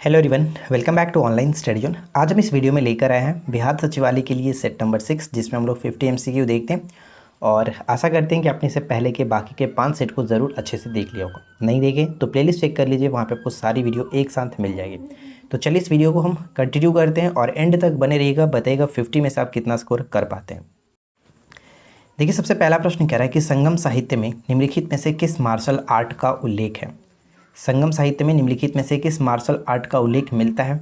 Hello everyone, welcome back to online study zone. आज हम इस वीडियो में लेकर आए हैं बिहार सचिवालय के लिए सेट नंबर 6, जिसमें हम लोग 50 MCQ देखते हैं और आशा करते हैं कि आपने इससे पहले के बाकी के 5 सेट को ज़रूर अच्छे से देख लिया होगा। नहीं देखे तो प्लेलिस्ट चेक कर लीजिए, वहाँ पे आपको सारी वीडियो एक साथ मिल जाएगी। तो चलिए इस वीडियो को हम कंटिन्यू करते हैं और एंड तक बने रहिएगा, बताइएगा 50 में से आप कितना स्कोर कर पाते हैं। देखिए, सबसे पहला प्रश्न कह रहा है कि संगम साहित्य में निम्नलिखित में से किस मार्शल आर्ट का उल्लेख है। संगम साहित्य में निम्नलिखित में से किस मार्शल आर्ट का उल्लेख मिलता है।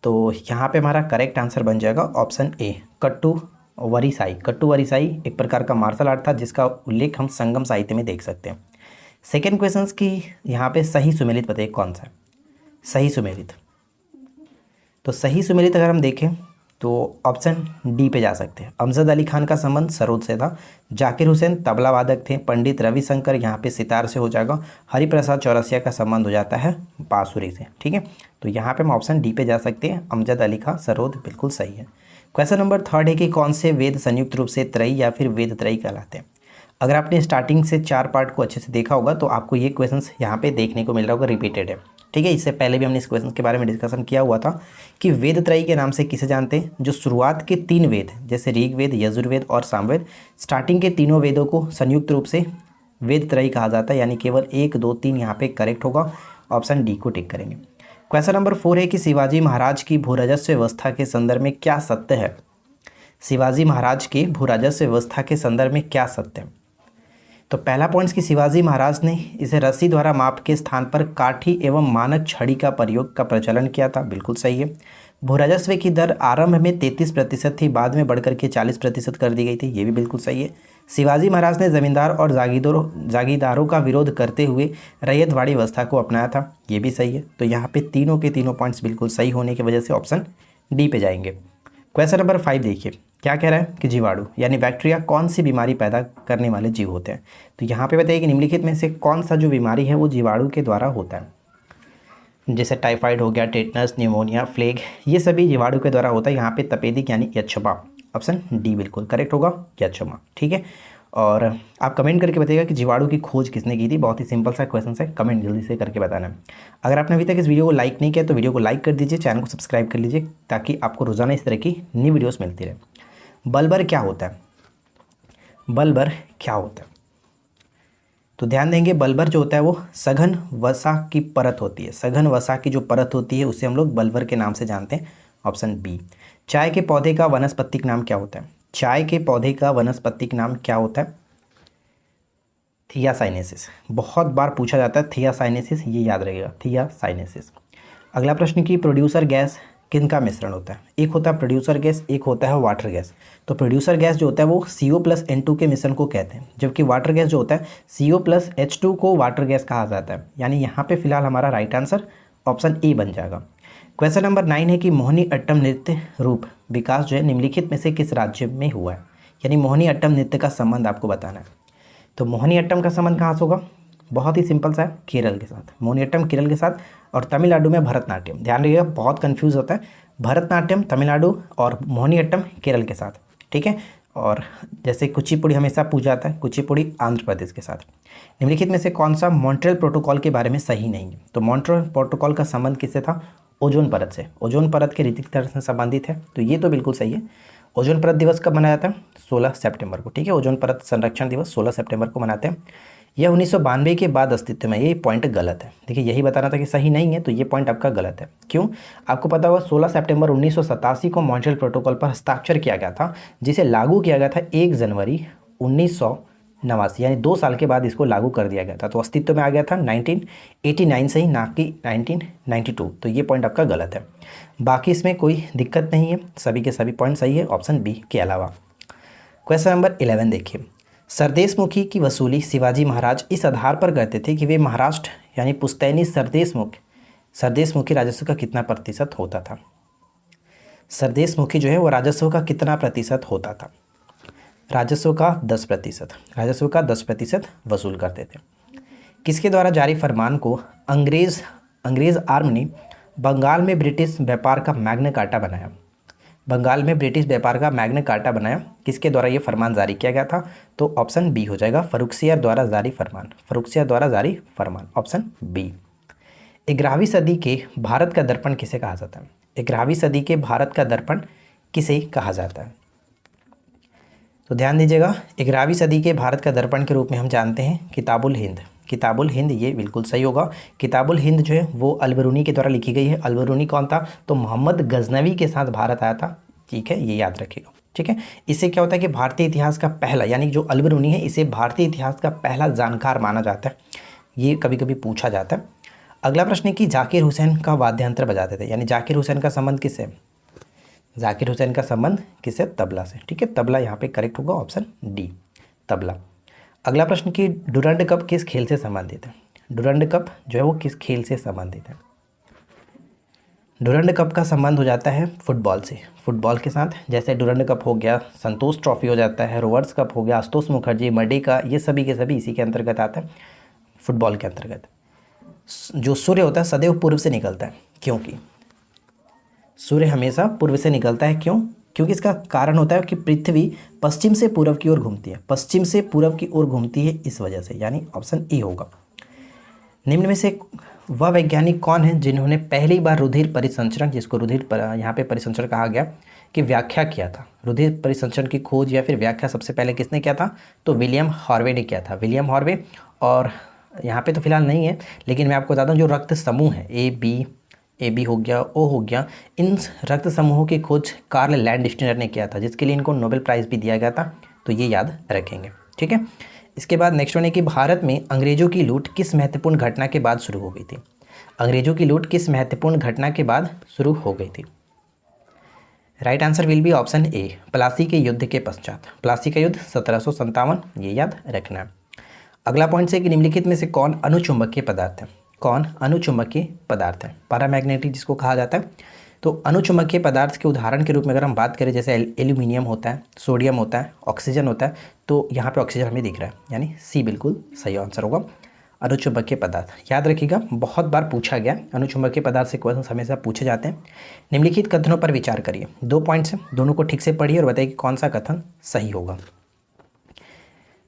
तो यहाँ पे हमारा करेक्ट आंसर बन जाएगा ऑप्शन ए, कट्टू वरिसाई। कट्टू वरिसाई एक प्रकार का मार्शल आर्ट था जिसका उल्लेख हम संगम साहित्य में देख सकते हैं। सेकेंड क्वेश्चन की यहाँ पे सही सुमेलित बताइए कौन सा है। सही सुमेलित, तो सही सुमेलित अगर हम देखें तो ऑप्शन डी पे जा सकते हैं। अमजद अली खान का संबंध सरोद से था। जाकिर हुसैन तबला वादक थे। पंडित रविशंकर यहाँ पे सितार से हो जाएगा। हरिप्रसाद चौरसिया का संबंध हो जाता है बांसुरी से। ठीक है, तो यहाँ पे हम ऑप्शन डी पे जा सकते हैं। अमजद अली खान सरोद बिल्कुल सही है। क्वेश्चन नंबर 3 है कि कौन से वेद संयुक्त रूप से त्रयी या फिर वेद त्रयी कहलाते हैं। अगर आपने स्टार्टिंग से 4 पार्ट को अच्छे से देखा होगा तो आपको ये क्वेश्चन यहाँ पे देखने को मिल रहा होगा, रिपीटेड है। ठीक है, इससे पहले भी हमने इस क्वेश्चन के बारे में डिस्कशन किया हुआ था कि वेद त्रयी के नाम से किसे जानते हैं। जो शुरुआत के 3 वेद जैसे ऋग्वेद, यजुर्वेद और सामवेद, स्टार्टिंग के तीनों वेदों को संयुक्त रूप से वेद त्रयी कहा जाता है। यानी केवल 1, 2, 3 यहाँ पे करेक्ट होगा। ऑप्शन डी को टिक करेंगे। क्वेश्चन नंबर 4 है कि शिवाजी महाराज की भूराजस्व व्यवस्था के संदर्भ में क्या सत्य है। शिवाजी महाराज के भूराजस्व व्यवस्था के संदर्भ में क्या सत्य है। तो पहला पॉइंट कि शिवाजी महाराज ने इसे रस्सी द्वारा माप के स्थान पर काठी एवं मानक छड़ी का प्रयोग का प्रचलन किया था, बिल्कुल सही है। भूराजस्व की दर आरंभ में 33% थी, बाद में बढ़कर के 40% कर दी गई थी, ये भी बिल्कुल सही है। शिवाजी महाराज ने जमींदार और जागीरदारों का विरोध करते हुए रैयतवाड़ी व्यवस्था को अपनाया था, ये भी सही है। तो यहाँ पे तीनों के तीनों पॉइंट्स बिल्कुल सही होने की वजह से ऑप्शन डी पे जाएंगे। क्वेश्चन नंबर 5 देखिए, क्या कह रहा है कि जीवाणु यानी बैक्टीरिया कौन सी बीमारी पैदा करने वाले जीव होते हैं। तो यहाँ पे बताइए कि निम्नलिखित में से कौन सा जो बीमारी है वो जीवाणु के द्वारा होता है। जैसे टाइफाइड हो गया, टेटनस, न्यूमोनिया, फ्लेग, ये सभी जीवाणु के द्वारा होता है। यहाँ पे तपेदिक यानी यक्षमा, ऑप्शन डी बिल्कुल करेक्ट होगा, यक्षमा। ठीक है, और आप कमेंट करके बताइएगा कि जीवाणु की खोज किसने की थी। बहुत ही सिंपल सा क्वेश्चन है, कमेंट जल्दी से करके बताना। अगर आपने अभी तक इस वीडियो को लाइक नहीं किया तो वीडियो को लाइक कर दीजिए, चैनल को सब्सक्राइब कर लीजिए ताकि आपको रोजाना इस तरह की नई वीडियोस मिलती रहे। बल्बर क्या होता है। बल्बर क्या होता है, तो ध्यान देंगे, बल्बर जो होता है वो सघन वसा की परत होती है। सघन वसा की जो परत होती है उसे हम लोग बल्बर के नाम से जानते हैं, ऑप्शन बी। चाय के पौधे का वनस्पतिक नाम क्या होता है। चाय के पौधे का वनस्पतिक नाम क्या होता है। थियासाइनेसिस, बहुत बार पूछा जाता है थियासाइनेसिस, ये याद रहेगा, थियासाइनेसिस। अगला प्रश्न की प्रोड्यूसर गैस किनका मिश्रण होता है। एक होता है प्रोड्यूसर गैस, एक होता है वाटर गैस। तो प्रोड्यूसर गैस जो होता है वो CO+N2 के मिश्रण को कहते हैं, जबकि वाटर गैस जो होता है CO+H2 को वाटर गैस कहा जाता है। यानी यहाँ पे फिलहाल हमारा राइट आंसर ऑप्शन ए बन जाएगा। क्वेश्चन नंबर 9 है कि मोहिनी अट्टम नृत्य रूप विकास जो है निम्नलिखित में से किस राज्य में हुआ है। यानी मोहिनी अट्टम नृत्य का संबंध आपको बताना है। तो मोहिनी अट्टम का संबंध कहाँ से होगा, बहुत ही सिंपल सा है, केरल के साथ। मोहिनी अट्टम केरल के साथ, और तमिलनाडु में भरतनाट्यम। ध्यान रखिएगा, बहुत कंफ्यूज होता है, भरतनाट्यम तमिलनाडु और मोहिनी अट्टम केरल के साथ। ठीक है, और जैसे कुचिपुड़ी हमेशा पूछा जाता है, कुचिपुड़ी आंध्र प्रदेश के साथ। निम्नलिखित में से कौन सा मॉन्ट्रियल प्रोटोकॉल के बारे में सही नहीं है। तो मॉन्ट्रियल प्रोटोकॉल का संबंध किससे था, ओजोन परत से। ओजोन परत के ऋतिक तरह से संबंधित है, तो ये तो बिल्कुल सही है। ओजोन परत दिवस कब मनाया जाता है, 16 सितंबर को। ठीक है, ओजोन परत संरक्षण दिवस 16 सितंबर को मनाते हैं। यह 1992 के बाद अस्तित्व में, ये पॉइंट गलत है। देखिए, यही बताना था कि सही नहीं है, तो ये पॉइंट आपका गलत है। क्यों, आपको पता होगा 16 सितंबर 1987 को मॉन्ट्रियल प्रोटोकॉल पर हस्ताक्षर किया गया था, जिसे लागू किया गया था 1 जनवरी 1989, यानी 2 साल के बाद इसको लागू कर दिया गया था। तो अस्तित्व में आ गया था 1989 से ही, ना कि 1992। तो ये पॉइंट आपका गलत है। बाकी इसमें कोई दिक्कत नहीं है, सभी के सभी पॉइंट सही है, ऑप्शन बी के अलावा। क्वेश्चन नंबर 11 देखिए, सरदेशमुखी की वसूली शिवाजी महाराज इस आधार पर करते थे कि वे महाराष्ट्र यानी पुश्तैनी सरदेशमुखी राजस्व का कितना प्रतिशत होता था। सरदेशमुखी जो है वो राजस्व का कितना प्रतिशत होता था। राजस्व का 10%, राजस्व का 10% वसूल करते थे। किसके द्वारा जारी फरमान को अंग्रेज आर्म ने बंगाल में ब्रिटिश व्यापार का मैग्ना कार्टा बनाया। बंगाल में ब्रिटिश व्यापार का मैग्ना कार्टा बनाया, किसके द्वारा ये फरमान जारी किया गया था। तो ऑप्शन बी हो जाएगा, फर्रुखसियर द्वारा जारी फरमान। फर्रुखसियर द्वारा जारी फरमान, ऑप्शन बी। 11वीं सदी के भारत का दर्पण किसे कहा जाता है? 11वीं सदी के भारत का दर्पण किसे कहा जाता है? तो ध्यान दीजिएगा, 11वीं सदी के भारत का दर्पण के रूप में हम जानते हैं किताबुल हिंद। किताबुल हिंद ये बिल्कुल सही होगा। किताबुल हिंद जो है वो अलबरूनी के द्वारा लिखी गई है। अलबरूनी कौन था? तो मोहम्मद गजनवी के साथ भारत आया था। ठीक है, ये याद रखिएगा। ठीक है, इससे क्या होता है कि भारतीय इतिहास का पहला, यानी जो अलबरूनी है इसे भारतीय इतिहास का पहला जानकार माना जाता है। ये कभी कभी पूछा जाता है। अगला प्रश्न है कि जाकिर हुसैन का वाद्य यंत्र बजाते थे, यानी जाकिर हुसैन का संबंध किससे? जाकिर हुसैन का संबंध किससे? तबला से। ठीक है, तबला यहाँ पे करेक्ट होगा, ऑप्शन डी तबला। अगला प्रश्न कि डुरंड कप किस खेल से संबंधित है? डुरंड कप जो है वो किस खेल से संबंधित है? डुरंड कप का संबंध हो जाता है फुटबॉल से, फुटबॉल के साथ। जैसे डुरंड कप हो गया, संतोष ट्रॉफी हो जाता है, रोवर्स कप हो गया, आशुतोष मुखर्जी मर्डे का, ये सभी के सभी इसी के अंतर्गत आता है, फुटबॉल के अंतर्गत। जो सूर्य होता है सदैव पूर्व से निकलता है, क्योंकि सूर्य हमेशा पूर्व से निकलता है। क्यों? क्योंकि इसका कारण होता है कि पृथ्वी पश्चिम से पूर्व की ओर घूमती है, पश्चिम से पूर्व की ओर घूमती है, इस वजह से, यानी ऑप्शन ई होगा। निम्न में से वह वैज्ञानिक कौन है जिन्होंने पहली बार रुधिर परिसंचरण, जिसको यहाँ पे परिसंचरण कहा गया, की व्याख्या किया था? रुधिर परिसंचरण की खोज या फिर व्याख्या सबसे पहले किसने किया था? तो विलियम हार्वे ने किया था, विलियम हार्वे। और यहाँ पे तो फिलहाल नहीं है, लेकिन मैं आपको बताता हूँ जो रक्त समूह है ए बी हो गया, ओ हो गया, इन रक्त समूहों की खोज कार्ल लैंडस्टीनर ने किया था, जिसके लिए इनको नोबेल प्राइज़ भी दिया गया था। तो ये याद रखेंगे। ठीक है, इसके बाद नेक्स्ट वन है कि भारत में अंग्रेजों की लूट किस महत्वपूर्ण घटना के बाद शुरू हो गई थी? अंग्रेजों की लूट किस महत्वपूर्ण घटना के बाद शुरू हो गई थी? Right answer will be option A, Plassey के युद्ध के पश्चात। प्लासी का युद्ध 1757, ये याद रखना है। अगला पॉइंट है कि निम्नलिखित में से कौन अनुचुंबकीय पदार्थ है? कौन अनुचुंबकीय पदार्थ है? पैरामैग्नेटिक जिसको कहा जाता है। तो अनुचुंबकीय पदार्थ के उदाहरण के रूप में अगर हम बात करें, जैसे एल्यूमिनियम होता है, सोडियम होता है, ऑक्सीजन होता है, तो यहाँ पे ऑक्सीजन हमें दिख रहा है, यानी सी बिल्कुल सही आंसर होगा। अनुचुंबकीय पदार्थ याद रखिएगा, बहुत बार पूछा गया, अनुचुंबकीय पदार्थ से क्वेश्चन हमेशा पूछे जाते हैं। निम्नलिखित कथनों पर विचार करिए। 2 पॉइंट्स हैं, दोनों को ठीक से पढ़िए और बताइए कि कौन सा कथन सही होगा।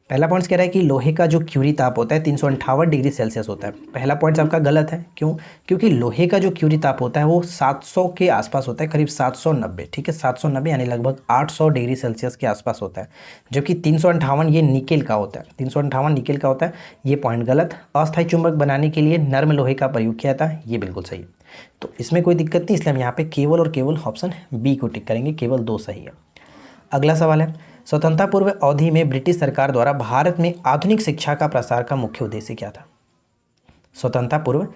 पहला पॉइंट कह रहा है कि लोहे का जो क्यूरी ताप होता है 358 डिग्री सेल्सियस होता है। पहला पॉइंट आपका गलत है। क्यों? क्योंकि लोहे का जो क्यूरी ताप होता है वो 700 के आसपास होता है, करीब 790। ठीक है, 790 यानी लगभग 800 डिग्री सेल्सियस के आसपास होता है, जबकि 358 ये निकेल का होता है। 358 निकेल का होता है, ये पॉइंट गलत। अस्थायी चुंबक बनाने के लिए नर्म लोहे का प्रयोग किया था, ये बिल्कुल सही है। तो इसमें कोई दिक्कत नहीं, इसलिए हम यहाँ पे केवल और केवल ऑप्शन बी को टिक करेंगे, केवल 2 सही है। अगला सवाल है, स्वतंत्रता पूर्व अवधि में ब्रिटिश सरकार द्वारा भारत में आधुनिक शिक्षा का प्रसार का मुख्य उद्देश्य क्या था? स्वतंत्रता पूर्व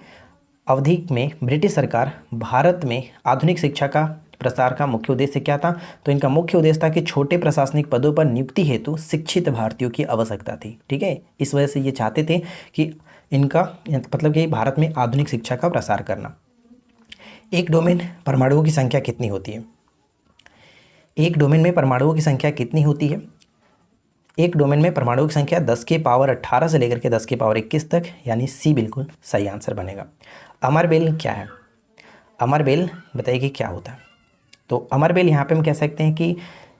अवधि में ब्रिटिश सरकार भारत में आधुनिक शिक्षा का प्रसार का मुख्य उद्देश्य क्या था? तो इनका मुख्य उद्देश्य था कि छोटे प्रशासनिक पदों पर नियुक्ति हेतु शिक्षित भारतीयों की आवश्यकता थी। ठीक है, इस वजह से ये चाहते थे कि इनका मतलब कि भारत में आधुनिक शिक्षा का प्रसार करना। एक डोमेन परमाणुओं की संख्या कितनी होती है? एक डोमेन में परमाणुओं की संख्या कितनी होती है? एक डोमेन में परमाणुओं की संख्या 10 के पावर 18 से लेकर के 10 के पावर 21 तक, यानी सी बिल्कुल सही आंसर बनेगा। अमरबेल क्या है? अमरबेल बताइए कि क्या होता है? तो अमरबेल यहाँ पे हम कह सकते हैं कि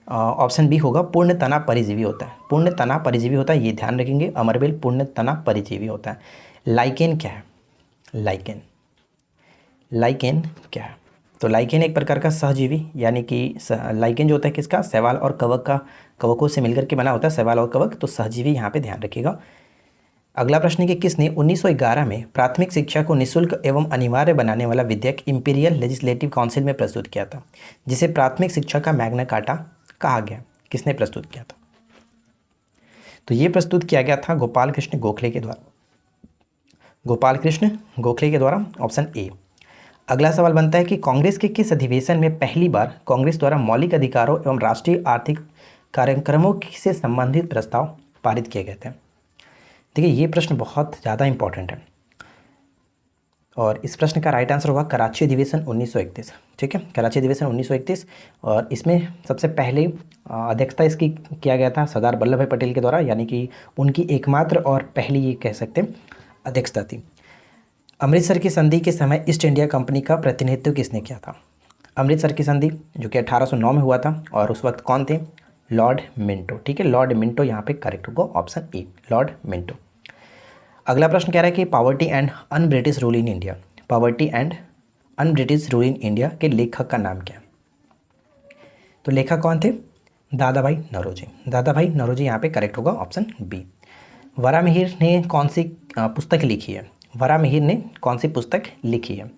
ऑप्शन बी होगा, पूर्ण तना परिजीवी होता है। पूर्ण तना परिजीवी होता है, ये ध्यान रखेंगे, अमरबेल पूर्ण तना परिजीवी होता है। लाइकेन क्या है? लाइकेन क्या है? तो लाइकेन एक प्रकार का सहजीवी, यानी कि लाइकेन जो होता है किसका? शैवाल और कवकों से मिलकर के बना होता है, शैवाल और कवक, तो सहजीवी यहाँ पे ध्यान रखिएगा। अगला प्रश्न है कि किसने 1911 में प्राथमिक शिक्षा को निःशुल्क एवं अनिवार्य बनाने वाला विधेयक इंपीरियल लेजिस्लेटिव काउंसिल में प्रस्तुत किया था, जिसे प्राथमिक शिक्षा का मैग्ना कार्टा कहा गया? किसने प्रस्तुत किया था? तो ये प्रस्तुत किया गया था गोपाल कृष्ण गोखले के द्वारा। गोपाल कृष्ण गोखले के द्वारा, ऑप्शन ए। अगला सवाल बनता है कि कांग्रेस के किस अधिवेशन में पहली बार कांग्रेस द्वारा मौलिक अधिकारों एवं राष्ट्रीय आर्थिक कार्यक्रमों से संबंधित प्रस्ताव पारित किए गए थे? देखिए, ये प्रश्न बहुत ज़्यादा इंपॉर्टेंट है और इस प्रश्न का राइट आंसर होगा कराची अधिवेशन 1931। ठीक है, कराची अधिवेशन 1931, और इसमें सबसे पहले अध्यक्षता इसकी किया गया था सरदार वल्लभ भाई पटेल के द्वारा, यानी कि उनकी एकमात्र और पहली, ये कह सकते हैं, अध्यक्षता थी। अमृतसर की संधि के समय ईस्ट इंडिया कंपनी का प्रतिनिधित्व किसने किया था? अमृतसर की संधि जो कि 1809 में हुआ था, और उस वक्त कौन थे? Lord Minto. ठीक है, लॉर्ड मिंटो यहाँ पे करेक्ट होगा, ऑप्शन ए, लॉर्ड मिंटो। अगला प्रश्न कह रहा है कि poverty and un British rule in India. Poverty and un British rule in India के लेखक का नाम क्या है? तो लेखक कौन थे? दादा भाई नौरोजी। दादा भाई नौरोजी यहाँ पे करेक्ट होगा, ऑप्शन बी। वराहमिहिर ने कौन सी पुस्तक लिखी है? वराहमिहिर ने कौन सी पुस्तक लिखी है?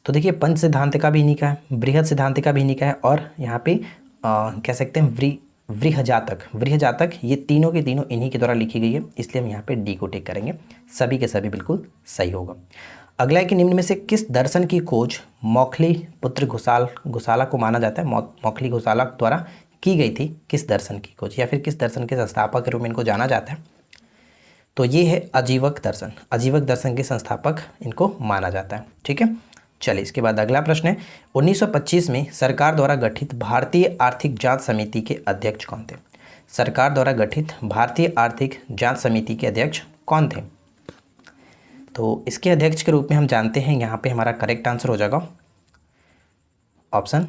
तो देखिए पंच सिद्धांतिका भी इन्हीं का है, बृहद सिद्धांतिका भी इन्हीं का है, और यहाँ पे कह सकते हैं वृहजातक, ये तीनों के तीनों इन्हीं के द्वारा लिखी गई है, इसलिए हम यहाँ पे डी को टिक करेंगे। सभी के सभी बिल्कुल सही होगा। अगला है कि निम्न में से किस दर्शन की खोज मौखली पुत्र घुसाला को माना जाता है? मौखली घुसाला द्वारा की गई थी। किस दर्शन की खोज या फिर किस दर्शन के संस्थापक के रूप में इनको जाना जाता है? तो ये है अजीवक दर्शन। अजीवक दर्शन के संस्थापक इनको माना जाता है। ठीक है, चलिए इसके बाद अगला प्रश्न है, 1925 में सरकार द्वारा गठित भारतीय आर्थिक जांच समिति के अध्यक्ष कौन थे? सरकार द्वारा गठित भारतीय आर्थिक जांच समिति के अध्यक्ष कौन थे? तो इसके अध्यक्ष के रूप में हम जानते हैं, यहाँ पे हमारा करेक्ट आंसर हो जाएगा ऑप्शन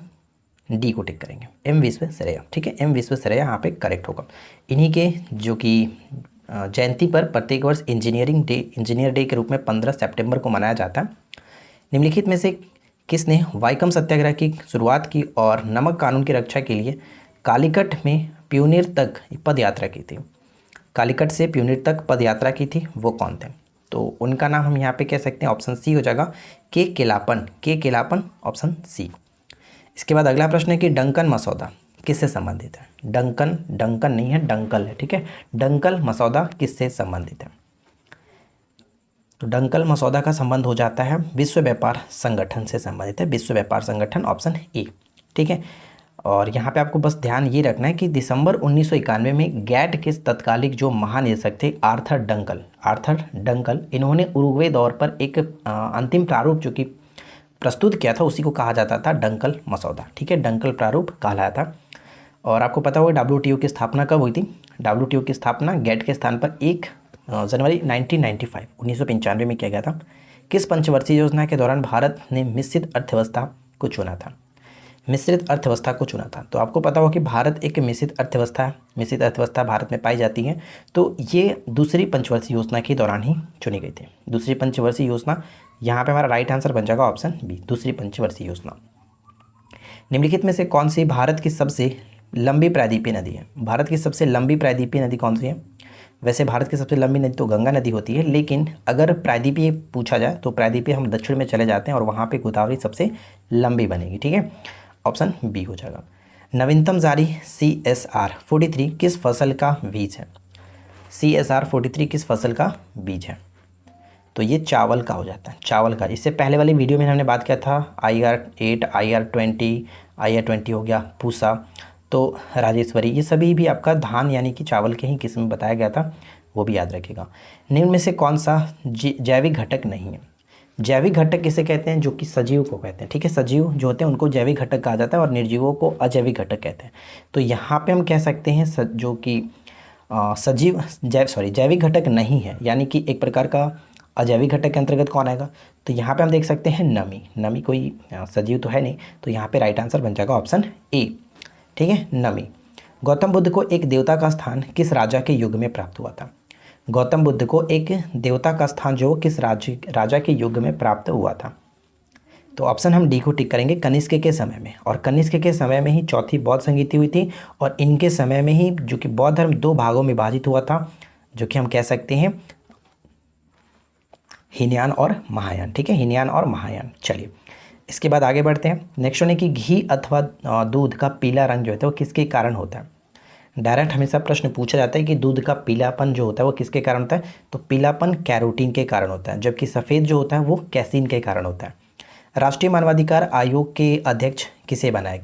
डी को टिक करेंगे, एम विश्वेश्वरैया। ठीक है, एम विश्वेश्वरैया यहाँ पे करेक्ट होगा। इन्हीं के जो कि जयंती पर प्रत्येक वर्ष इंजीनियर डे के रूप में 15 सितंबर को मनाया जाता है। निम्नलिखित में से किसने वाइकम सत्याग्रह की शुरुआत की और नमक कानून की रक्षा के लिए कालीकट में प्यूनिर तक पद यात्रा की थी? कालीकट से प्यूनिर तक पद यात्रा की थी, वो कौन थे? तो उनका नाम हम यहाँ पे कह सकते हैं, ऑप्शन सी हो जाएगा, के केलापन, ऑप्शन सी। इसके बाद अगला प्रश्न है कि डंकन मसौदा किससे संबंधित है? डंकन नहीं है, डंकल है। ठीक है, डंकल मसौदा किससे संबंधित है? तो डंकल मसौदा का संबंध हो जाता है विश्व व्यापार संगठन से संबंधित है, विश्व व्यापार संगठन, ऑप्शन ए। ठीक है, और यहाँ पे आपको बस ध्यान ये रखना है कि दिसंबर 1991 में गैट के तत्कालिक जो महानिदेशक थे आर्थर डंकल, इन्होंने उरुग्वे दौर पर एक अंतिम प्रारूप जो कि प्रस्तुत किया था, उसी को कहा जाता था डंकल मसौदा। ठीक है, डंकल प्रारूप कहलाया था। और आपको पता होगा WTO की स्थापना कब हुई थी? WTO की स्थापना गैट के स्थान पर 1 जनवरी 1995 में किया गया था। किस पंचवर्षीय योजना के दौरान भारत ने मिश्रित अर्थव्यवस्था को चुना था? तो आपको पता होगा कि भारत एक मिश्रित अर्थव्यवस्था भारत में पाई जाती है। तो ये दूसरी पंचवर्षीय योजना के दौरान ही चुनी गई थी। दूसरी पंचवर्षीय योजना, यहाँ पे हमारा राइट आंसर बन जाएगा ऑप्शन बी, दूसरी पंचवर्षीय योजना। निम्नलिखित में से कौन सी भारत की सबसे लंबी प्रायद्वीपीय नदी है? भारत की सबसे लंबी प्रायद्वीपीय नदी कौन सी है? वैसे भारत की सबसे लंबी नदी तो गंगा नदी होती है, लेकिन अगर प्रायद्वीपीय पूछा जाए तो प्रायद्वीपीय हम दक्षिण में चले जाते हैं और वहाँ पे गोदावरी सबसे लंबी बनेगी। ठीक है, ऑप्शन बी हो जाएगा। नवीनतम जारी CSR 43 किस फसल का बीज है? CSR 43 किस फसल का बीज है? तो ये चावल का हो जाता है, चावल का। इससे पहले वाली वीडियो में हमने बात किया था IR8, IR20 हो गया, पूसा, तो राजेश्वरी, ये सभी भी आपका धान यानी कि चावल के ही किस्म बताया गया था, वो भी याद रखिएगा। निम्न में से कौन सा जैविक घटक नहीं है? जैविक घटक किसे कहते हैं? जो कि सजीव को कहते हैं। ठीक है, सजीव जो होते हैं उनको जैविक घटक कहा जाता है और निर्जीवों को अजैविक घटक कहते हैं। तो यहाँ पे हम कह सकते हैं जो कि जैविक घटक नहीं है, यानी कि एक प्रकार का अजैविक घटक के अंतर्गत कौन आएगा? तो यहाँ पे हम देख सकते हैं नमी कोई सजीव तो है नहीं, तो यहाँ पे राइट आंसर बन जाएगा ऑप्शन ए। ठीक है, नमी। गौतम बुद्ध को एक देवता का स्थान किस राजा के युग में प्राप्त हुआ था? गौतम बुद्ध को एक देवता का स्थान जो किस राजा के युग में प्राप्त हुआ था? तो ऑप्शन हम डी को टिक करेंगे, कनिष्क के समय में। और कनिष्क के समय में ही चौथी बौद्ध संगीति हुई थी, और इनके समय में ही जो कि बौद्ध धर्म 2 भागों में विभाजित हुआ था, जो कि हम कह सकते हैं हीनयान और महायान। ठीक है, हीनयान और महायान। चलिए इसके बाद आगे बढ़ते हैं। नेक्स्ट वन है कि घी अथवा दूध का पीला रंग जो होता है वो किसके कारण होता है? डायरेक्ट हमेशा प्रश्न पूछा जाता है कि दूध का पीलापन जो होता है वो किसके कारण होता है? तो पीलापन कैरोटीन के कारण होता है, जबकि सफ़ेद जो होता है वो कैसीन के कारण होता है। राष्ट्रीय मानवाधिकार आयोग के अध्यक्ष किसे बनाया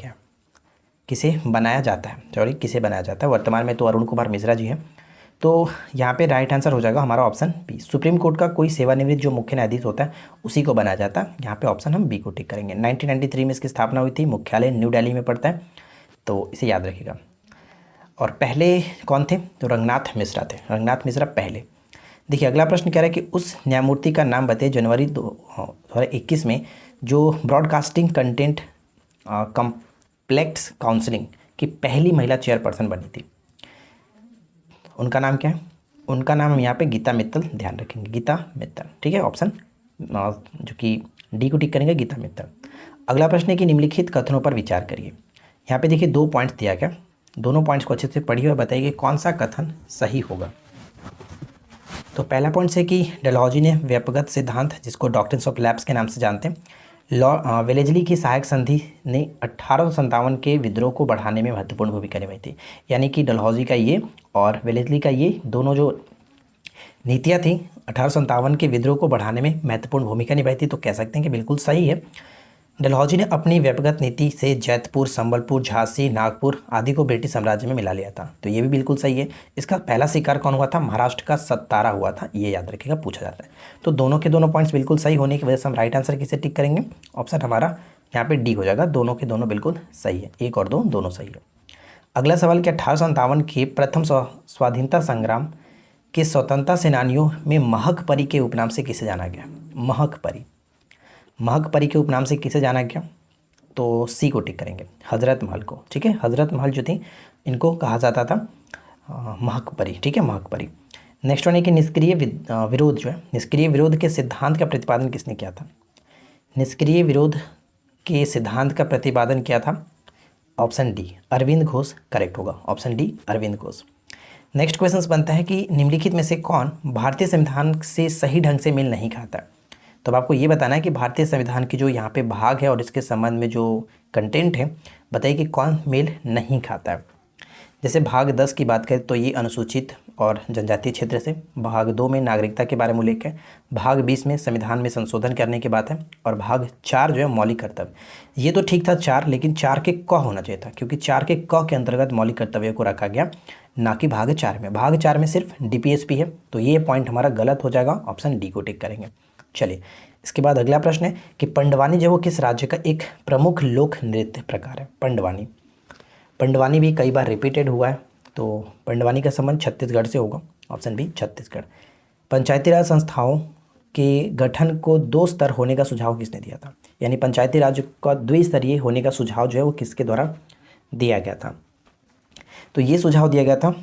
जाता है? वर्तमान में तो अरुण कुमार मिश्रा जी हैं। तो यहाँ पे राइट आंसर हो जाएगा हमारा ऑप्शन बी। सुप्रीम कोर्ट का कोई सेवानिवृत्त जो मुख्य न्यायाधीश होता है उसी को बनाया जाता है। यहाँ पे ऑप्शन हम बी को टिक करेंगे। 1993 में इसकी स्थापना हुई थी, मुख्यालय न्यू दिल्ली में पड़ता है, तो इसे याद रखिएगा। और पहले कौन थे? तो रंगनाथ मिश्रा पहले। देखिए अगला प्रश्न कह रहा है कि उस न्यायमूर्ति का नाम बताइए जनवरी 2021 में जो ब्रॉडकास्टिंग कंटेंट कम्प्लेक्स काउंसिलिंग की पहली महिला चेयरपर्सन बनी थी। उनका नाम क्या है? उनका नाम हम यहाँ पे गीता मित्तल ध्यान रखेंगे, गीता मित्तल। ठीक है, ऑप्शन जो कि डी को टिक करेंगे गीता मित्तल। अगला प्रश्न है कि निम्नलिखित कथनों पर विचार करिए। यहाँ पे देखिए 2 पॉइंट्स दिया गया, दोनों पॉइंट्स को अच्छे से पढ़िए और बताइए कौन सा कथन सही होगा। तो पहला पॉइंट है कि डलहौजी ने व्यक्तिगत सिद्धांत, जिसको डॉक्ट्रिन ऑफ लैप्स के नाम से जानते हैं, वेलेजली की सहायक संधि ने 1857 के विद्रोह को बढ़ाने में महत्वपूर्ण भूमिका निभाई थी। यानी कि डलहौजी का ये और वेलेजली का ये दोनों जो नीतियाँ थी 1857 के विद्रोह को बढ़ाने में महत्वपूर्ण भूमिका निभाई थी। तो कह सकते हैं कि बिल्कुल सही है। डलहौजी ने अपनी व्यक्तिगत नीति से जैतपुर, संबलपुर, झांसी, नागपुर आदि को ब्रिटिश साम्राज्य में मिला लिया था। तो ये भी बिल्कुल सही है। इसका पहला शिकार कौन हुआ था? महाराष्ट्र का सत्तारा हुआ था, ये याद रखिएगा, पूछा जाता है। तो दोनों के दोनों पॉइंट्स बिल्कुल सही होने की वजह से हम राइट आंसर किसे टिक करेंगे? ऑप्शन हमारा यहाँ पे डी हो जाएगा। दोनों के दोनों बिल्कुल सही है, 1 और 2 दोनों सही है। अगला सवाल कि 1857 के प्रथम स्वाधीनता संग्राम के स्वतंत्रता सेनानियों में महक परी के उपनाम से किसे जाना गया? महक परी, महक परी के उपनाम से किसे जाना गया? तो सी को टिक करेंगे, हजरत महल को। ठीक है, हजरत महल जो थी इनको कहा जाता था महक परी। ठीक है, महक परी। नेक्स्ट वन है कि निष्क्रिय विरोध जो है, निष्क्रिय विरोध के सिद्धांत का प्रतिपादन किसने किया था? निष्क्रिय विरोध के सिद्धांत का प्रतिपादन किया था, option D Aurobindo Ghosh correct होगा, option D Aurobindo Ghosh. Next question बनता है कि निम्नलिखित में से कौन भारतीय संविधान से सही ढंग से मेल नहीं खाता है? तो अब आपको ये बताना है कि भारतीय संविधान की जो यहाँ पे भाग है और इसके संबंध में जो कंटेंट है, बताइए कि कौन मेल नहीं खाता है। जैसे भाग 10 की बात करें तो ये अनुसूचित और जनजातीय क्षेत्र से, भाग 2 में नागरिकता के बारे में उल्लेख है, भाग 20 में संविधान में संशोधन करने की बात है, और भाग 4 जो है मौलिक कर्तव्य। ये तो ठीक था 4, लेकिन 4 के क होना चाहिए था, क्योंकि 4 के क के अंतर्गत मौलिक कर्तव्य को रखा गया, ना कि भाग 4 में। भाग 4 में सिर्फ डीपीएसपी है, तो ये पॉइंट हमारा गलत हो जाएगा, ऑप्शन डी को टिक करेंगे। चलिए, इसके बाद अगला प्रश्न है कि पंडवानी जो वो किस राज्य का एक प्रमुख लोक नृत्य प्रकार है? पंडवानी, पंडवानी भी कई बार रिपीटेड हुआ है, तो पंडवानी का संबंध छत्तीसगढ़ से होगा, ऑप्शन बी छत्तीसगढ़। पंचायती राज संस्थाओं के गठन को 2 स्तर होने का सुझाव किसने दिया था? यानी पंचायती राज का द्विस्तरीय होने का सुझाव जो है वो किसके द्वारा दिया गया था? तो ये सुझाव दिया गया था,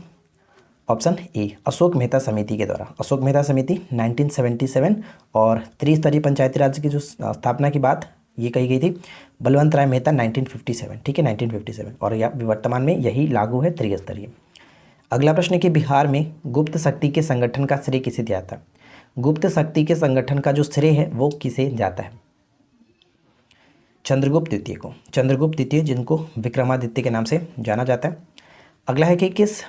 ऑप्शन ए अशोक मेहता समिति के द्वारा। अशोक मेहता समिति 1977, और त्रिस्तरीय पंचायती राज की जो स्थापना की बात ये कही गई थी बलवंत राय मेहता 1957। ठीक है, 1957, और यह वर्तमान में यही लागू है, त्रिस्तरीय। अगला प्रश्न है कि बिहार में गुप्त शक्ति के संगठन का श्रेय किसे जाता है? गुप्त शक्ति के संगठन का जो श्रेय है वो किसे जाता है? चंद्रगुप्त द्वितीय को, चंद्रगुप्त द्वितीय, जिनको विक्रमादित्य के नाम से जाना जाता है। अगला है कि किस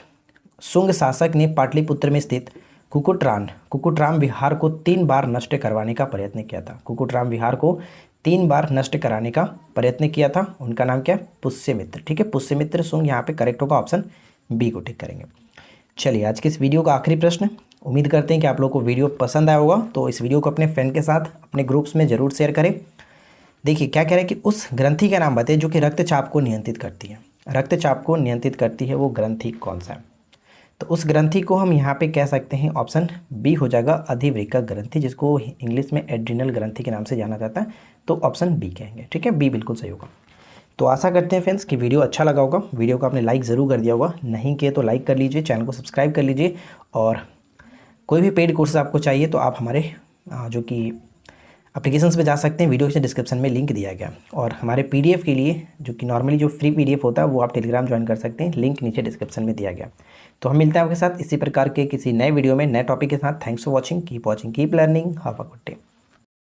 शुंग शासक ने पाटलिपुत्र में स्थित कुकुटराम विहार को 3 बार नष्ट करवाने का प्रयत्न किया था? कुकुटराम विहार को 3 बार नष्ट कराने का प्रयत्न किया था, उनका नाम क्या है? पुष्यमित्र। ठीक है, पुष्यमित्र शुंग यहाँ पे करेक्ट होगा, ऑप्शन बी को टिक करेंगे। चलिए, आज के इस वीडियो का आखिरी प्रश्न, उम्मीद करते हैं कि आप लोग को वीडियो पसंद आया होगा, तो इस वीडियो को अपने फ्रेंड के साथ अपने ग्रुप्स में ज़रूर शेयर करें। देखिए क्या कह रहे हैं कि उस ग्रंथि का नाम बताइए जो कि रक्तचाप को नियंत्रित करती है। रक्तचाप को नियंत्रित करती है वो ग्रंथि कौन सा है? तो उस ग्रंथि को हम यहाँ पे कह सकते हैं, ऑप्शन बी हो जाएगा अधिवृक्क ग्रंथि, जिसको इंग्लिश में एड्रिनल ग्रंथि के नाम से जाना जाता है, तो ऑप्शन बी कहेंगे। ठीक है, बी बिल्कुल सही होगा। तो आशा करते हैं फ्रेंड्स कि वीडियो अच्छा लगा होगा। वीडियो को आपने लाइक ज़रूर कर दिया होगा, नहीं किए तो लाइक कर लीजिए, चैनल को सब्सक्राइब कर लीजिए, और कोई भी पेड कोर्स आपको चाहिए तो आप हमारे जो कि एप्लीकेशंस पे जा सकते हैं, वीडियो के डिस्क्रिप्शन में लिंक दिया गया। और हमारे पीडीएफ के लिए जो कि नॉर्मली जो फ्री पीडीएफ होता है वो आप टेलीग्राम ज्वाइन कर सकते हैं, लिंक नीचे डिस्क्रिप्शन में दिया गया। तो हम मिलते हैं आपके साथ इसी प्रकार के किसी नए वीडियो में नए टॉपिक के साथ। Thanks for watching, keep learning, have a good day.